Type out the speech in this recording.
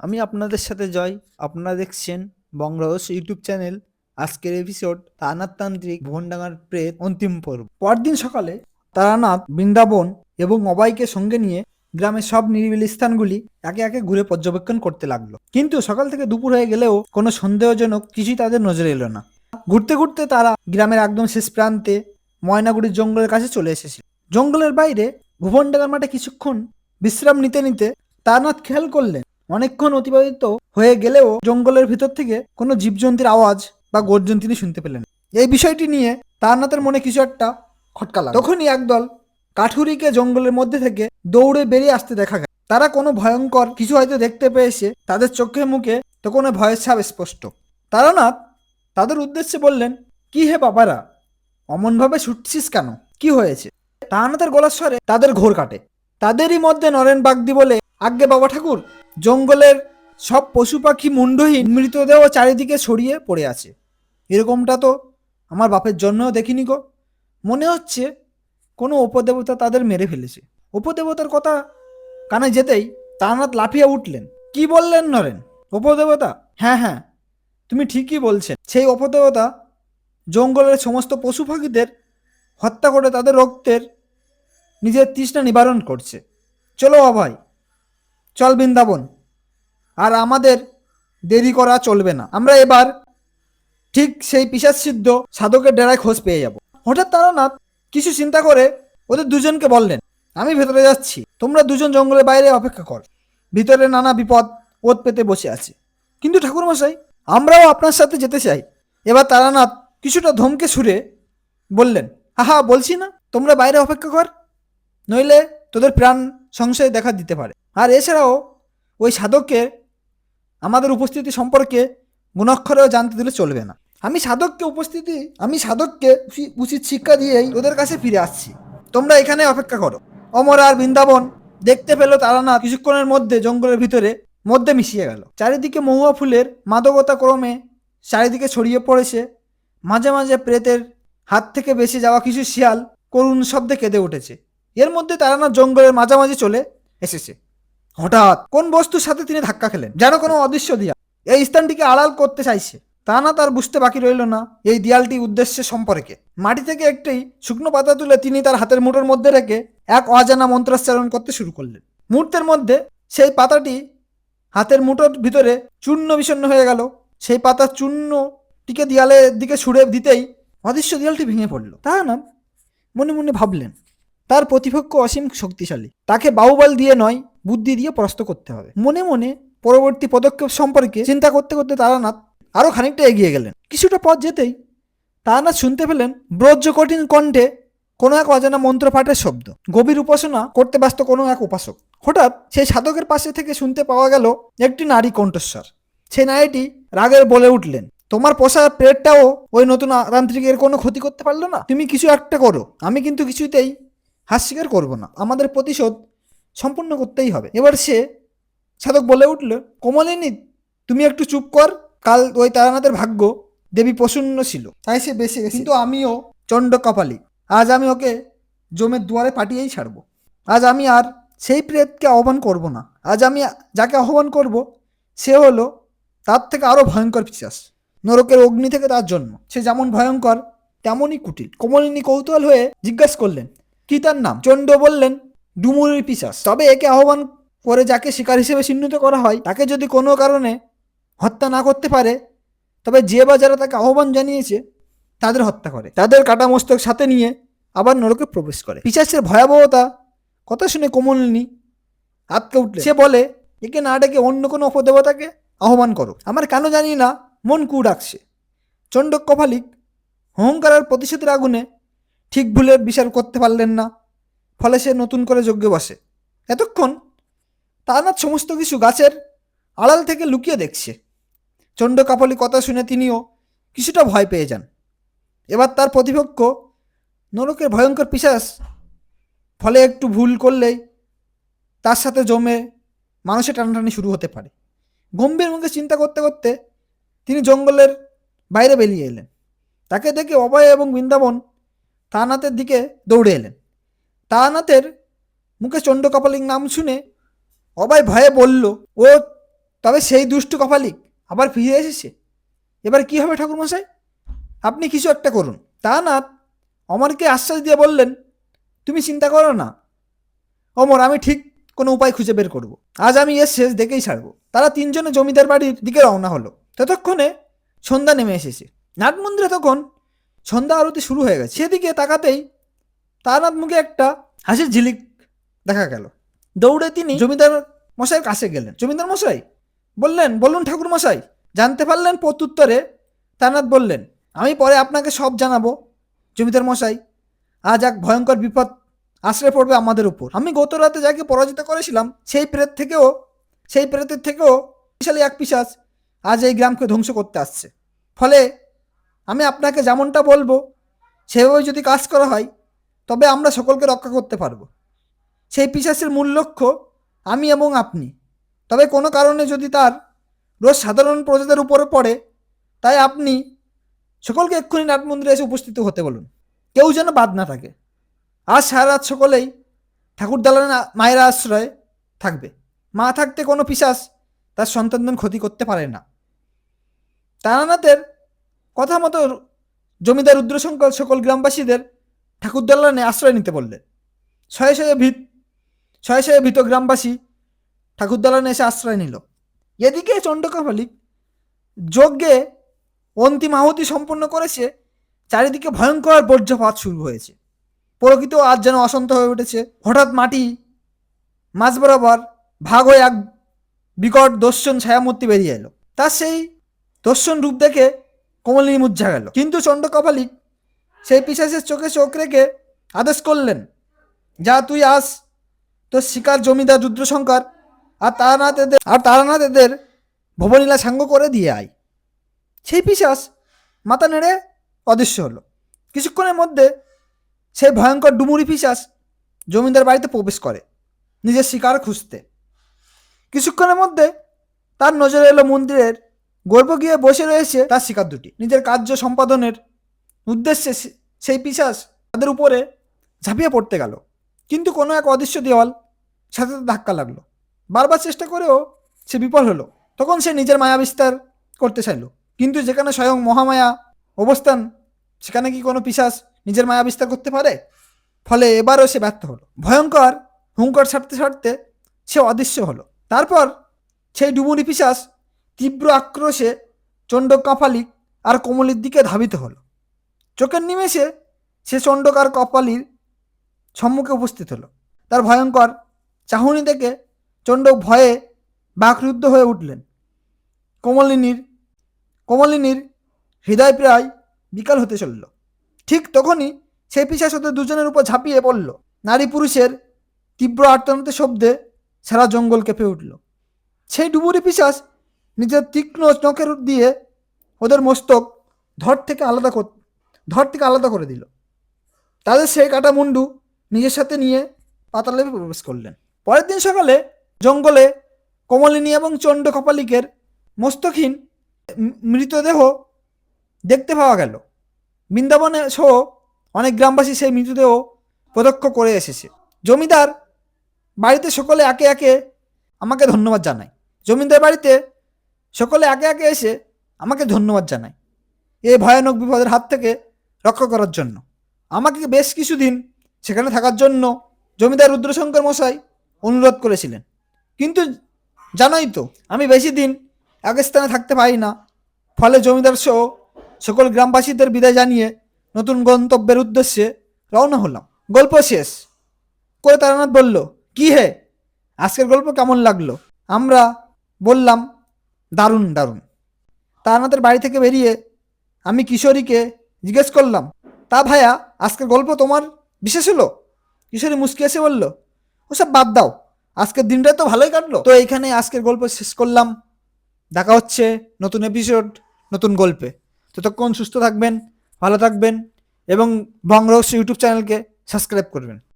আমি আপনাদের সাথে জয়। আপনারা দেখছেন বঙ্গরহস্য ইউটিউব চ্যানেল। আজকের এপিসোড তারানাথতান্ত্রিক ভুবনডাঙ্গার প্রেত অন্তিম পর্ব। পরদিন সকালে তারানাথ বৃন্দাবন এবং অবাইকে সঙ্গে নিয়ে গ্রামের সব নিরিবিলি স্থানগুলি একে একে ঘুরে পর্যবেক্ষণ করতে লাগলো। কিন্তু সকাল থেকে দুপুর হয়ে গেলেও কোনো সন্দেহজনক কিছুই তাদের নজরে এলো না। ঘুরতে ঘুরতে তারা গ্রামের একদম শেষ প্রান্তে ময়নাগুড়ির জঙ্গলের কাছে চলে এসেছিল। জঙ্গলের বাইরে ভুবনডাঙ্গার মাঠে কিছুক্ষণ বিশ্রাম নিতে নিতে তারানাথ খেয়াল করলেন অনেকক্ষণ অতিবাহিত হয়ে গেলেও জঙ্গলের ভিতর থেকে কোনো জীবজন্তুর আওয়াজ বা গর্জন তিনি শুনতে পেলেন না। এই বিষয়টি নিয়ে তারনাথের মনে কিছু একটা খটকা লাগলো। তখনই একদল কাঠুরিকে জঙ্গলের মধ্যে থেকে দৌড়ে বেরিয়ে আসতে দেখা গেল। তারা কোনো ভয়ঙ্কর কিছু হয়তো দেখতে পেয়েছে, তাদের চোখে মুখে তখন ভয়ের ছাপ স্পষ্ট। তারানাথ তাদের উদ্দেশ্যে বললেন, কি হে বাবারা, অমনভাবে ছুটছিস কেন? কি হয়েছে? তারানাথের গলার স্বরে তাদের ঘোর কাটে। তাদেরই মধ্যে নরেন বাগদি বলে, আজ্ঞে বাবা ঠাকুর, জঙ্গলের সব পশু পাখি মুন্ডহীন মৃতদেহ চারিদিকে ছড়িয়ে পড়ে আছে। এরকমটা তো আমার বাপের জন্যও দেখিনি গো। মনে হচ্ছে কোনো উপদেবতা তাদের মেরে ফেলেছে। উপদেবতার কথা কানে যেতেই তারানাথ লাফিয়ে উঠলেন। কি বললেন নরেন? উপদেবতা? হ্যাঁ হ্যাঁ, তুমি ঠিকই বলছেন। সেই উপদেবতা জঙ্গলের সমস্ত পশু পাখিদের হত্যা করে তাদের রক্তের নিজের তৃষ্ণা নিবারণ করছে। চলো অভয়, চল বৃন্দাবন। আর আমাদের দেরি করা চলবে না। আমরা এবার ঠিক সেই পিশাচ সিদ্ধ সাধকের ডেরায় খোঁজ পেয়ে যাব। হঠাৎ তারানাথ কিছু চিন্তা করে ওদের দুজনকে বললেন, আমি ভেতরে যাচ্ছি, তোমরা দুজন জঙ্গলের বাইরে অপেক্ষা কর। ভিতরে নানা বিপদ ওত পেতে বসে আছে। কিন্তু ঠাকুরমশাই, আমরাও আপনার সাথে যেতে চাই। এবার তারানাথ কিছুটা ধমকে সুরে বললেন, হাহা, বলছি না তোমরা বাইরে অপেক্ষা কর, নইলে তোদের প্রাণ সংশয় দেখা দিতে পারে। আর এছাড়াও ওই সাধককে আমাদের উপস্থিতি সম্পর্কে গুণাক্ষরেও জানতে দিলে চলবে না। আমি সাধককে উচিত শিক্ষা দিয়েই ওদের কাছে ফিরে আসছি। তোমরা এখানে অপেক্ষা করো। অমর আর বৃন্দাবন দেখতে পেল তারানাথ কিছুক্ষণের মধ্যে জঙ্গলের ভিতরে মধ্যে মিশিয়ে গেল। চারিদিকে মহুয়া ফুলের মাদকতা ক্রমে চারিদিকে ছড়িয়ে পড়েছে। মাঝে মাঝে প্রেতের হাত থেকে বেঁচে যাওয়া কিছু শিয়াল করুণ শব্দে কেঁদে উঠেছে। এর মধ্যে তারানাথ জঙ্গলের মাঝামাঝি চলে এসেছে। হঠাৎ কোন বস্তুর সাথে তিনি ধাক্কা খেলেন, যেন কোনো অদৃশ্য দিয়া এই স্থানটিকে আড়াল করতে চাইছে। তা না তার বুঝতে বাকি রইল না এই দেয়ালটি উদ্দেশ্যে সম্পর্কে। মাটি থেকে একটি শুকনো পাতা তুলে তিনি তার হাতের মুঠোর মধ্যে রেখে এক অজানা মন্ত্রাচ্চারণ করতে শুরু করলেন। মুহূর্তের মধ্যে সেই পাতাটি হাতের মুঠোর ভিতরে চূর্ণ বিষণ্ণ হয়ে গেল। সেই পাতার চূর্ণটিকে দেয়ালের দিকে ছুড়ে দিতেই অদৃশ্য দেয়ালটি ভেঙে পড়ল। তা না মনে মনে ভাবলেন, তার প্রতিপক্ষ অসীম শক্তিশালী, তাকে বাহুবল দিয়ে নয়, বুদ্ধি দিয়ে পরাস্ত করতে হবে। মনে মনে পরবর্তী পদক্ষেপ সম্পর্কে চিন্তা করতে করতে তারানাথ আরো খানিকটা এগিয়ে গেলেন। কিছুটা পথ যেতেই তারানাথ শুনতে পেলেন ব্রজ কঠিন কণ্ঠে কোনো এক অজানা মন্ত্র পাঠের শব্দ। গভীর উপাসনা করতে ব্যস্ত কোনো এক উপাসক। হঠাৎ সেই সাধকের পাশে থেকে শুনতে পাওয়া গেল একটি নারী কণ্ঠস্বর। সেই নারীটি রাগের বলে উঠলেন, তোমার পোষা পেটটাও ওই নতুন তান্ত্রিকের কোনো ক্ষতি করতে পারলো না। তুমি কিছু একটা করো, আমি কিন্তু কিছুতেই হাত স্বীকার করবো না। আমাদের প্রতিশোধ সম্পূর্ণ করতেই হবে। এবার সে সাধক বলে উঠল, কমলিনী, তুমি একটু চুপ কর। কাল ওই তারানাথের ভাগ্য দেবী প্রসন্ন ছিল, তাই সে বেঁচে গেছে। কিন্তু আমিও চণ্ড কপালী, আজ আমি ওকে জমের দুয়ারে পাঠিয়েই ছাড়বো। আজ আমি আর সেই প্রেতকে আহ্বান করব না। আজ আমি যাকে আহ্বান করব সে হলো তার থেকে আরো ভয়ঙ্কর পিশাচ। নরকের অগ্নি থেকে তার জন্ম। সে যেমন ভয়ঙ্কর তেমনই কুটিল। কমলিনী কৌতূহল হয়ে জিজ্ঞাসা করলেন, কি তার নাম? চণ্ড বললেন, ডুমুরের পিশাচ। তবে একে আহ্বান করে যাকে শিকার হিসেবে চিহ্নিত করা হয়, তাকে যদি কোনো কারণে হত্যা না করতে পারে, তবে যে বা যারা তাকে আহ্বান জানিয়েছে তাদের হত্যা করে, তাদের কাটা মস্তক সাথে নিয়ে আবার নরকে প্রবেশ করে। পিশাচের ভয়াবহতা কথা শুনে কমলিনী আটকে উঠলে। সে বলে, একে না ডেকে অন্য কোনো অপদেবতাকে আহ্বান করো। আমার কেন জানি না মন কু ডাকছে। চণ্ডক কপালিক অহংকারের প্রতিশোধের আগুনে ঠিক ভুলের বিচার করতে পারলেন না। ফলে সে নতুন করে যজ্ঞে বসে। এতক্ষণ তারানাথ সমস্ত কিছু গাছের আড়াল থেকে লুকিয়ে দেখছে। চণ্ড কাপালি কথা শুনে তিনিও কিছুটা ভয় পেয়ে যান। এবার তার প্রতিপক্ষ নরকের ভয়ঙ্কর পিশাচ, ফলে একটু ভুল করলেই তার সাথে জমে মানুষের টানাটানি শুরু হতে পারে। গম্ভীর মুখে চিন্তা করতে করতে তিনি জঙ্গলের বাইরে বেরিয়ে এলেন। তাকে দেখে অভয় এবং বৃন্দাবন তারানাথের দিকে দৌড়ে এলেন। তারানাথের মুখে চণ্ড কপালিক নাম শুনে অভয় ভয়ে বলল, ও তবে সেই দুষ্টু কপালিক আবার ফিরে এসেছে। এবার কি হবে ঠাকুরমশাই? আপনি কিছু একটা করুন। তারানাথ অমরকে আশ্বাস দিয়ে বললেন, তুমি চিন্তা করো না অমর, আমি ঠিক কোনো উপায় খুঁজে বের করব। আজ আমি এর শেষ দেখেই ছাড়বো। তারা তিনজনে জমিদার বাড়ির দিকে রওনা হলো। ততক্ষণে সন্ধ্যা নেমে এসেছে। নাট মন্দিরে তখন সন্ধ্যা আরতি শুরু হয়ে গেছে। সেদিকে তাকাতেই তারানাথ মুখে একটা হাসির ঝিলিক দেখা গেল। দৌড়ে তিনি জমিদার মশাইয়ের কাছে গেলেন। জমিদার মশাই বললেন, বলুন ঠাকুর মশাই। জানতে পারলেন প্রত্যুত্তরে তারানাথ বললেন, আমি পরে আপনাকে সব জানাবো জমিদার মশাই। আজ এক ভয়ঙ্কর বিপদ আশ্রয় পড়বে আমাদের উপর। আমি গত রাতে যাকে পরাজিত করেছিলাম সেই প্রেতের থেকেও বিশালী এক পিশাচ আজ এই গ্রামকে ধ্বংস করতে আসছে। ফলে আমি আপনাকে যেমনটা বলবো সেভাবে যদি কাজ করা হয় তবে আমরা সকলকে রক্ষা করতে পারবো। সেই পিশাচের মূল লক্ষ্য আমি এবং আপনি। তবে কোনো কারণে যদি তার রোজ সাধারণ প্রজাদের উপরে পড়ে, তাই আপনি সকলকে এক্ষুনি নাট মন্দিরে এসে উপস্থিত হতে বলুন। কেউ যেন বাদ না থাকে। আজ সারা রাত সকলেই ঠাকুর দালানে মায়ের আশ্রয়ে থাকবে। মা থাকতে কোনো পিশাচ তার সন্তানদের ক্ষতি করতে পারে না। তারানাথের কথা মতো জমিদার রুদ্রশঙ্কর সকল গ্রামবাসীদের ঠাকুর দালানে আশ্রয় নিতে বললেন। শয়ে শয়ে ভীত গ্রামবাসী ঠাকুর দালানে এসে আশ্রয় নিল। এদিকে চণ্ডকাপালিক যজ্ঞে অন্তিম আহুতি সম্পন্ন করেছে। চারিদিকে ভয়ঙ্কর বজ্রপাত শুরু হয়েছে। প্রকৃত আজ যেন অশান্ত হয়ে উঠেছে। হঠাৎ মাটি মাঝ বরাবর ভাগ হয়ে এক বিকট দস্যুন ছায়ামূর্তি বেরিয়ে এলো। তার সেই দস্যুন রূপ দেখে কমলিনী মুজ্জা গেল। কিন্তু চণ্ডকাপালিক সেই পিশাচের চোখে চোখ রেখে আদেশ করলেন, যা তুই আস তোর শিকার জমিদার রুদ্রশঙ্কর আর তারানাথ এদের ভবনীলা সাঙ্গ করে দিয়ে আয়। সেই পিশাচ মাথা নেড়ে অদৃশ্য হলো। কিছুক্ষণের মধ্যে সেই ভয়ঙ্কর ডুমুরি পিশাচ জমিদার বাড়িতে প্রবেশ করে নিজের শিকার খুঁজতে। কিছুক্ষণের মধ্যে তার নজরে এলো মন্দিরের গর্ভ গিয়ে বসে রয়েছে তার শিকার দুটি। নিজের কার্য সম্পাদনের উদ্দেশ্যে সেই পিশাচ তাদের উপরে ঝাঁপিয়ে পড়তে গেল। কিন্তু কোনো এক অদৃশ্য দেওয়াল সাথে ধাক্কা লাগলো। বারবার চেষ্টা করেও সে বিফল হলো। তখন সে নিজের মায়া বিস্তার করতে চাইল, কিন্তু যেখানে স্বয়ং মহামায়া অবস্থান সেখানে কি কোনো পিশাচ নিজের মায়া বিস্তার করতে পারে? ফলে এবারও সে ব্যর্থ হলো। ভয়ঙ্কর হুঙ্কার ছাড়তে সে অদৃশ্য হলো। তারপর সেই ডুমুরি পিশাচ তীব্র আক্রোশে চণ্ডকাপালিক আর কমলির দিকে ধাবিত হলো। চোখের নিমেষে সে চণ্ডক আর কপালির সম্মুখে উপস্থিত হলো। তার ভয়ঙ্কর চাহনি দেখে চণ্ডক ভয়ে বাকরুদ্ধ হয়ে উঠলেন। কমলিনীর হৃদয় প্রায় বিকাল হতে চলল। ঠিক তখনই সেই পিশাচ ওদের দুজনের উপর ঝাঁপিয়ে পড়ল। নারী পুরুষের তীব্র আর্তনাদের শব্দে সারা জঙ্গল কেঁপে উঠল। সেই ডুবুরি পিশাচ নিজের তীক্ষ্ণ নখের দিয়ে ওদের মস্তক ধর থেকে আলাদা করে দিল। তাদের সেই কাটা মুন্ডু নিজের সাথে নিয়ে পাতালে প্রবেশ করলেন। পরের দিন সকালে জঙ্গলে কমলিনী এবং চণ্ডকপালিকের মস্তকহীন মৃতদেহ দেখতে পাওয়া গেল। বৃন্দাবনে সহ অনেক গ্রামবাসী সেই মৃতদেহ প্রত্যক্ষ করে এসেছে। জমিদার বাড়িতে সকলে একে একে আমাকে ধন্যবাদ জানায়। এসে আমাকে ধন্যবাদ জানায় এই ভয়ানক বিপদের হাত থেকে রক্ষা করার জন্য। আমাকে বেশ কিছুদিন সেখানে থাকার জন্য জমিদার রুদ্রশঙ্কর মশাই অনুরোধ করেছিলেন, কিন্তু জানোই তো আমি বেশি দিন এক স্থানে থাকতে পারি না। ফলে জমিদার সহ সকল গ্রামবাসীদের বিদায় জানিয়ে নতুন গন্তব্যের উদ্দেশ্যে রওনা হলাম। গল্প শেষ করে তারানাথ বলল, কি হে আজকের গল্প কেমন লাগলো? আমরা বললাম, দারুণ। তারানাথের বাড়ি থেকে বেরিয়ে আমি কিশোরীকে জিজ্ঞেস করলাম, তা ভাইয়া আজকের গল্প তোমার বিশেষ হলো? কিশোরী মুচকি এসে বলল, ওসব বাদ দাও, আজকের দিনটা তো ভালোই কাটলো। তো এইখানে আজকের গল্প শেষ করলাম। দেখা হচ্ছে নতুন এপিসোড নতুন গল্পে। ততক্ষণ সুস্থ থাকবেন, ভালো থাকবেন এবং বং রহস্য ইউটিউব চ্যানেলকে সাবস্ক্রাইব করবেন।